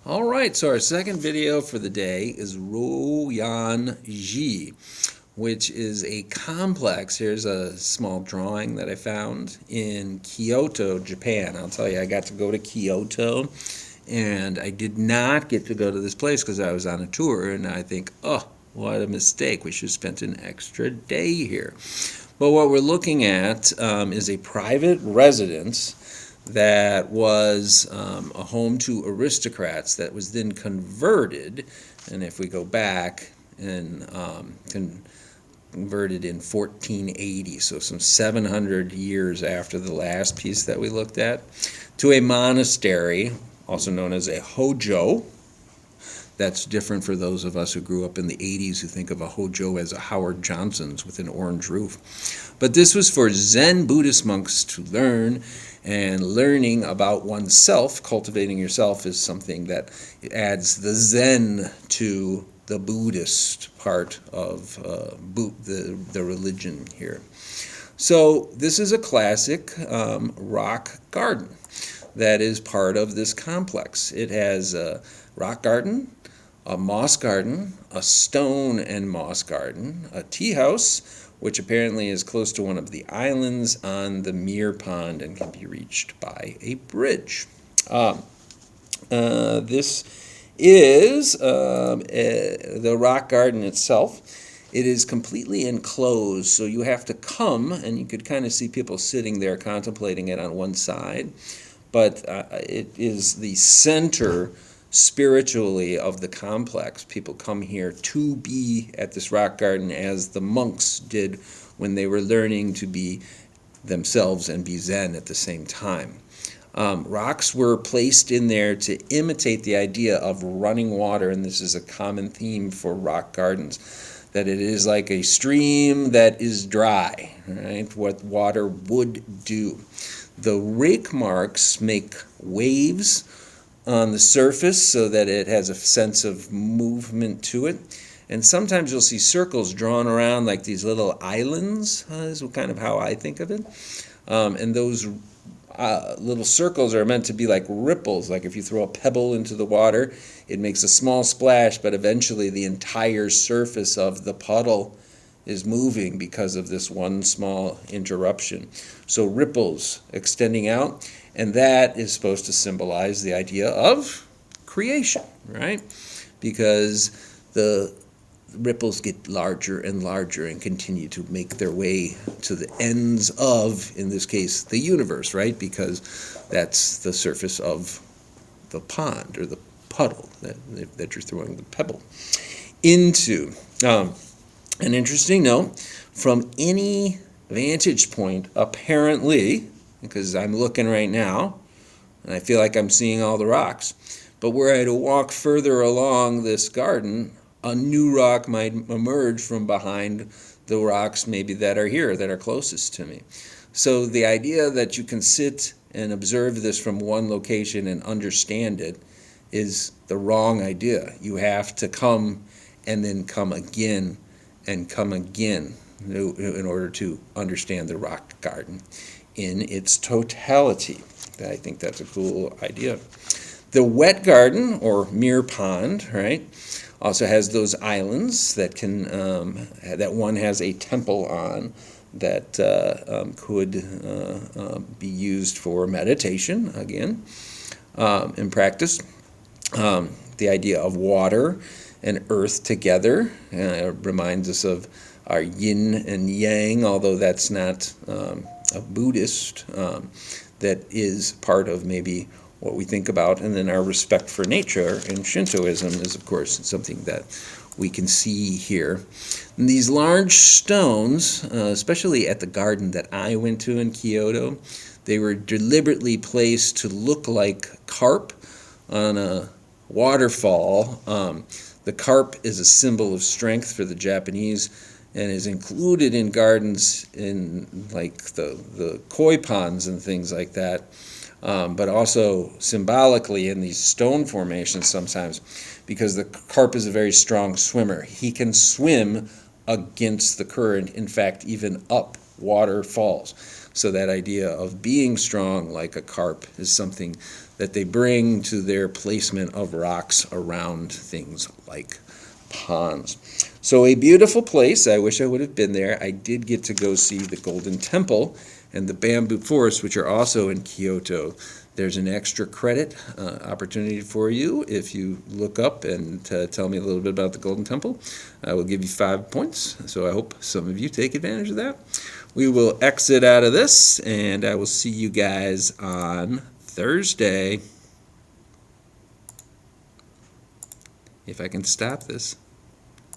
All right, so our second video for the day is Ryon-ji, which is a complex. Here's a small drawing that I found in Kyoto, Japan. I'll tell you, I got to go to Kyoto, and I did not get to go to this place because I was on a tour, and I think, oh, what a mistake. We should have spent an extra day here. But what we're looking at is a private residence that was a home to aristocrats that was then converted, and if we go back and converted in 1480, so some 700 years after the last piece that we looked at, to a monastery, also known as a hojo. That's different for those of us who grew up in the 80s who think of a hojo as a Howard Johnson's with an orange roof. But this was for Zen Buddhist monks to learn, and learning about oneself, cultivating yourself, is something that adds the Zen to the Buddhist part of the religion here. So this is a classic rock garden that is part of this complex. It has a rock garden, a moss garden, a stone and moss garden, a tea house, which apparently is close to one of the islands on the Mere Pond and can be reached by a bridge. This is the rock garden itself. It is completely enclosed, so you have to come, and you could kind of see people sitting there contemplating it on one side, but it is the center spiritually of the complex. People come here to be at this rock garden as the monks did when they were learning to be themselves and be Zen at the same time. Rocks were placed in there to imitate the idea of running water, and this is a common theme for rock gardens, that it is like a stream that is dry, right? What water would do. The rake marks make waves on the surface so that it has a sense of movement to it. And sometimes you'll see circles drawn around like these little islands, is kind of how I think of it. And those little circles are meant to be like ripples. Like if you throw a pebble into the water, it makes a small splash, but eventually the entire surface of the puddle is moving because of this one small interruption. So ripples extending out, and that is supposed to symbolize the idea of creation, right? Because the ripples get larger and larger and continue to make their way to the ends of, in this case, the universe, right? Because that's the surface of the pond or the puddle that you're throwing the pebble into. An interesting note, from any vantage point, apparently, because I'm looking right now, and I feel like I'm seeing all the rocks, but were I to walk further along this garden, a new rock might emerge from behind the rocks maybe that are here, that are closest to me. So the idea that you can sit and observe this from one location and understand it is the wrong idea. You have to come and then come again and come again in order to understand the rock garden in its totality. I think that's a cool idea. The wet garden, or Mere Pond, right, also has those islands that can that one has a temple on that could be used for meditation again in practice. The idea of water and earth together reminds us of our yin and yang, although that's not a Buddhist. That is part of maybe what we think about. And then our respect for nature in Shintoism is, of course, something that we can see here. And these large stones, especially at the garden that I went to in Kyoto, they were deliberately placed to look like carp on a waterfall. The carp is a symbol of strength for the Japanese and is included in gardens in like the koi ponds and things like that, but also symbolically in these stone formations sometimes, because the carp is a very strong swimmer. He can swim against the current, in fact, even up waterfalls. So that idea of being strong like a carp is something that they bring to their placement of rocks around things like ponds. So a beautiful place. I wish I would have been there. I did get to go see the Golden Temple and the Bamboo Forest, which are also in Kyoto. There's an extra credit opportunity for you if you look up and tell me a little bit about the Golden Temple. I will give you 5 points, so I hope some of you take advantage of that. We will exit out of this, and I will see you guys on Thursday. If I can stop this.